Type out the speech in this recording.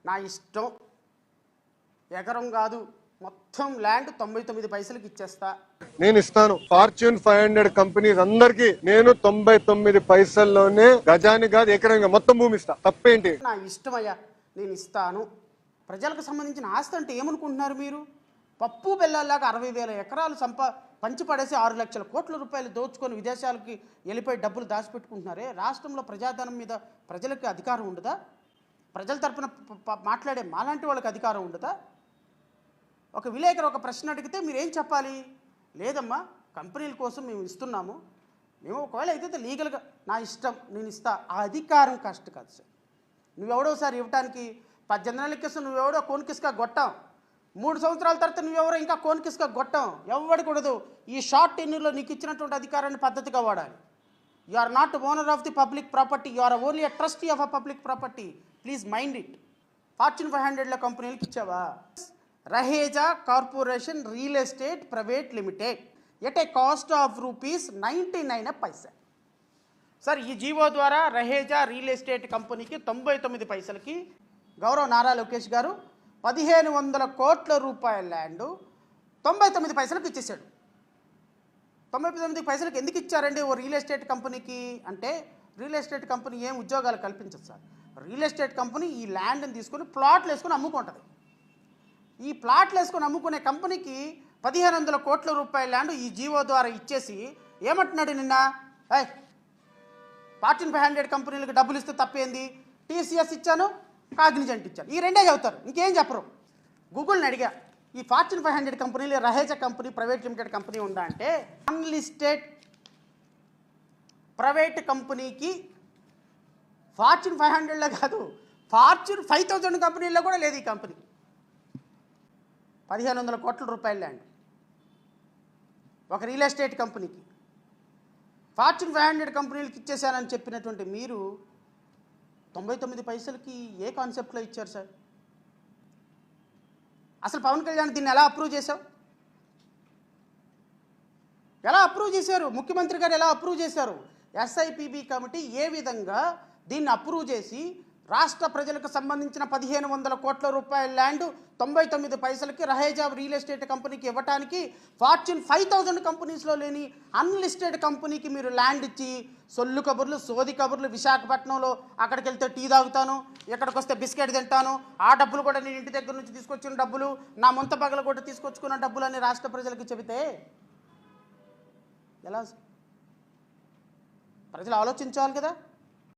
నా ఇష్టం, ఎకరం కాదు మొత్తం ల్యాండ్ 99 పైసలకి ఇచ్చేస్తా. నేను ఇస్తాను. ఫార్చ్యూన్ 500 కంపెనీస్ అందరికి నేను 99 పైసల్లోనే గజాని కాదు ఎకరంగా మొత్తం భూమి ఇస్తా. తప్పేంటి? నా ఇష్టమయ్యా, నేను ఇస్తాను. ప్రజలకు సంబంధించిన ఆస్తి అంటే ఏమనుకుంటున్నారు మీరు? పప్పు బెల్లాల్లాగా 60,000 ఎకరాలు పంచిపడేసి 6 లక్షల కోట్ల రూపాయలు దోచుకొని విదేశాలకి వెళ్ళిపోయి డబ్బులు దాచిపెట్టుకుంటున్నారే. రాష్ట్రంలో ప్రజాధనం మీద ప్రజలకు అధికారం ఉండదా? ప్రజల తరపున మాట్లాడే మాలాంటి వాళ్ళకి అధికారం ఉండదా? ఒక విలేకరు ఒక ప్రశ్న అడిగితే మీరేం చెప్పాలి? లేదమ్మా, కంపెనీల కోసం మేము ఇస్తున్నాము, మేము ఒకవేళ అయితే లీగల్గా నా ఇష్టం నేను ఇస్తా. ఆ అధికారం కష్టం కాదు సార్. నువ్వెవడోసారి ఇవ్వటానికి 18 నెలల కిస్క నువ్వెవడో కోన్కిస్కా గొట్టం, 3 సంవత్సరాల తర్వాత నువ్వెవరో ఇంకా కోన్కిస్కా గొట్టం ఎవడకూడదు. ఈ షార్ట్ టెన్యూర్లో నీకు ఇచ్చినటువంటి అధికారాన్ని పద్ధతిగా వాడాలి. You are not owner of the public property, you are only a trustee of a public property. Please mind it. Fortune 500 కంపెనీలకు ఇచ్చావా? Raheja corporation real estate private limited at a cost of ₹99 paisa. Sir, ఈ GO ద్వారా Raheja real estate కంపెనీకి 99 పైసలకి గౌరవ నారా లోకేష్ గారు 1500 కోట్ల రూపాయల ల్యాండ్ 99 పైసలకు ఇచ్చేసాడు. 99 పైసలకు ఎందుకు ఇచ్చారండి ఓ రియల్ ఎస్టేట్ కంపెనీకి అంటే, రియల్ ఎస్టేట్ కంపెనీ ఏం ఉద్యోగాలు కల్పించదు సార్. రియల్ ఎస్టేట్ కంపెనీ ఈ ల్యాండ్ని తీసుకొని ప్లాట్లు వేసుకొని అమ్ముకుంటుంది. ఈ ప్లాట్లు వేసుకొని అమ్ముకునే కంపెనీకి 1500 కోట్ల రూపాయల ల్యాండ్ ఈ జీవో ద్వారా ఇచ్చేసి ఏమంటున్నాడు నిన్న? ఫార్చ్యూన్ 500 కంపెనీలకు డబ్బులు ఇస్తే తప్పేంది? టీసీఎస్ ఇచ్చాను, కాగ్నిజెంట్ ఇచ్చాను, ఈ రెండే చెబుతారు, ఇంకేం చెప్పరు. గూగుల్ని అడిగా, ఈ ఫార్చ్యూన్ 500 కంపెనీలు Raheja company private limited company ఉందా అంటే, అన్లిస్టెడ్ ప్రైవేట్ కంపెనీకి ఫార్చ్యూన్ 500లో కాదు, ఫార్చ్యూన్ 5000 కంపెనీల్లో కూడా లేదు ఈ కంపెనీ. 1500 కోట్ల రూపాయల ల్యాండ్ ఒక రియల్ ఎస్టేట్ కంపెనీకి ఫార్చ్యూన్ 500 కంపెనీలకు ఇచ్చేసారని చెప్పినటువంటి మీరు 99 పైసలకి ఏ కాన్సెప్ట్లో ఇచ్చారు సార్? అసలు పవన్ కళ్యాణ్ దీన్ని ఎలా అప్రూవ్ చేశావు? ఎలా అప్రూవ్ చేశారు? ముఖ్యమంత్రి గారు ఎలా అప్రూవ్ చేశారు? ఎస్ఐపిబి కమిటీ ఏ విధంగా దీన్ని అప్రూవ్ చేసి రాష్ట్ర ప్రజలకు సంబంధించిన 1500 కోట్ల రూపాయల ల్యాండ్ 99 పైసలకి రహేజా రియల్ ఎస్టేట్ కంపెనీకి ఇవ్వటానికి ఫార్చ్యూన్ 5000 కంపెనీస్లో లేని అన్లిస్టెడ్ కంపెనీకి మీరు ల్యాండ్ ఇచ్చి సొల్లు కబుర్లు, సోది కబుర్లు, విశాఖపట్నంలో అక్కడికి వెళ్తే టీ తాగుతాను, ఇక్కడికి వస్తే బిస్కెట్ తింటాను, ఆ డబ్బులు కూడా నేను ఇంటి దగ్గర నుంచి తీసుకొచ్చిన డబ్బులు, నా ముంత పగల కూడా తీసుకొచ్చుకున్న డబ్బులు అని రాష్ట్ర ప్రజలకు చెబితే ఎలా? ప్రజలు ఆలోచించాలి కదా.